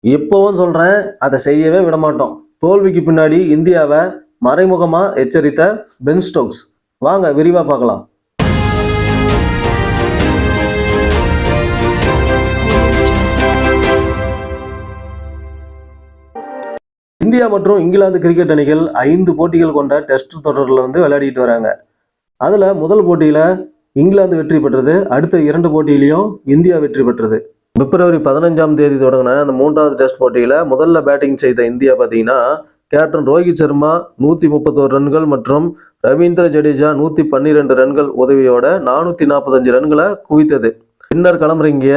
இப்பவும் சொல்றேன், அதை செய்யவே விட மாட்டோம். தோல்விக்கு பின்னாடி இந்தியாவை மறைமுகமா எச்சரித்த பென் ஸ்டோக்ஸ். வாங்க விரிவா பார்க்கலாம். இந்தியா மற்றும் இங்கிலாந்து கிரிக்கெட் அணிகள் 5 போட்டிகள் கொண்ட டெஸ்ட் தொடரில் விளையாடிட்டு வராங்க. அதுல முதல் போட்டியில இங்கிலாந்து வெற்றி பெற்றது. அடுத்த 2 போட்டியிலையும் இந்தியா வெற்றி பெற்றது. பிப்ரவரி 15ஆம் தேதி தொடங்கின அந்த 3வது டெஸ்ட் போட்டியில முதல்ல பேட்டிங் செய்த இந்தியா பார்த்தீங்கன்னா, கேப்டன் ரோஹித் சர்மா 131 ரன்கள் மற்றும் ரவீந்திர ஜடேஜா 112 ரன்கள் உதவியோட 445 ரன்களை குவித்தது. பின்னர் களமிறங்கிய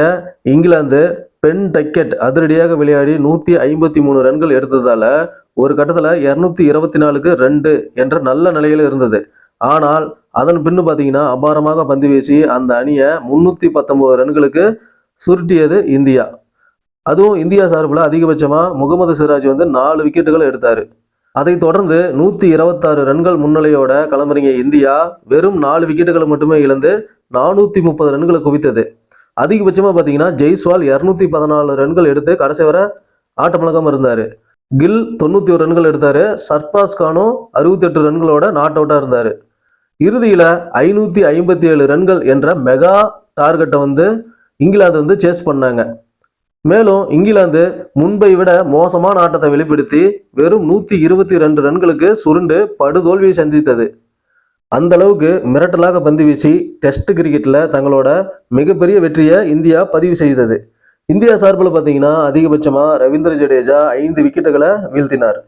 இங்கிலாந்து பென் டக்கெட் அதிரடியாக விளையாடி 153 ரன்கள் எடுத்ததால ஒரு கட்டத்தில் 224க்கு 2 என்ற நல்ல நிலையில் இருந்தது. ஆனால் அதன் பின்னு பார்த்தீங்கன்னா அபாரமாக பந்து வீசி அந்த அணியை 319 ரன்களுக்கு சுருட்டியது இந்தியா. அதுவும் இந்தியா சார்பில் அதிகபட்சமாக முகமது சிராஜ் 4 விக்கெட்டுகளை எடுத்தார். அதைத் தொடர்ந்து 126 ரன்கள் முன்னிலையோட களமிறங்கிய இந்தியா வெறும் 4 விக்கெட்டுகளை மட்டுமே இழந்து 430 ரன்களை குவித்தது. அதிகபட்சமாக பார்த்தீங்கன்னா ஜெய்ஸ்வால் 214 ரன்கள் எடுத்து கடைசி வரை ஆட்டமிழக்காமல் இருந்தார். கில் 91 ரன்கள் எடுத்தார். சர்பாஸ் கானும் 68 ரன்களோட நாட் அவுட்டாக இருந்தார். இறுதியில் 557 ரன்கள் என்ற மெகா டார்கெட்டை இங்கிலாந்து சேஸ் பண்ணாங்க. மேலும் இங்கிலாந்து முன்பை விட மோசமான ஆட்டத்தை வெளிப்படுத்தி வெறும் 122 ரன்களுக்கு சுருண்டு படுதோல்வியை சந்தித்தது. அந்த அளவுக்கு மிரட்டலாக பந்து வீசி டெஸ்ட் கிரிக்கெட்டில் தங்களோட மிகப்பெரிய வெற்றியை இந்தியா பதிவு செய்தது. இந்தியா சார்பில் பார்த்தீங்கன்னா அதிகபட்சமாக ரவீந்திர ஜடேஜா 5 விக்கெட்டுகளை வீழ்த்தினார்.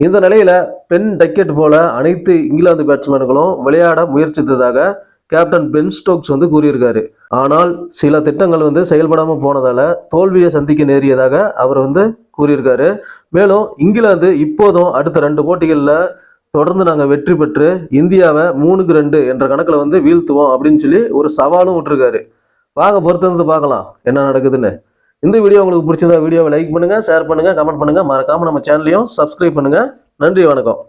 இந்த நிலையில பென் டக்கெட் போல அனைத்து இங்கிலாந்து பேட்ஸ்மேன்களும் விளையாட முயற்சித்ததாக கேப்டன் பென் ஸ்டோக்ஸ் கூறியிருக்காரு. ஆனால் சில திட்டங்கள் செயல்படாமல் போனதால தோல்வியை சந்திக்க நேரியதாக அவர் கூறியிருக்காரு. மேலும் இங்கிலாந்து இப்போதும் அடுத்த 2 போட்டிகளில் தொடர்ந்து நாங்கள் வெற்றி பெற்று இந்தியாவை 3-2 என்ற கணக்கில் வீழ்த்துவோம் அப்படின்னு சொல்லி ஒரு சவாலும் விட்டுருக்காரு. வாங்க பொறுத்திருந்து பார்க்கலாம் என்ன நடக்குதுன்னு. இந்த வீடியோ உங்களுக்கு பிடிச்சதா வீடியோவை லைக் பண்ணுங்க, ஷேர் பண்ணுங்க, கமெண்ட் பண்ணுங்க, மறக்காம நம்ம சேனலையும் சப்ஸ்கிரைப் பண்ணுங்க. நன்றி, வணக்கம்.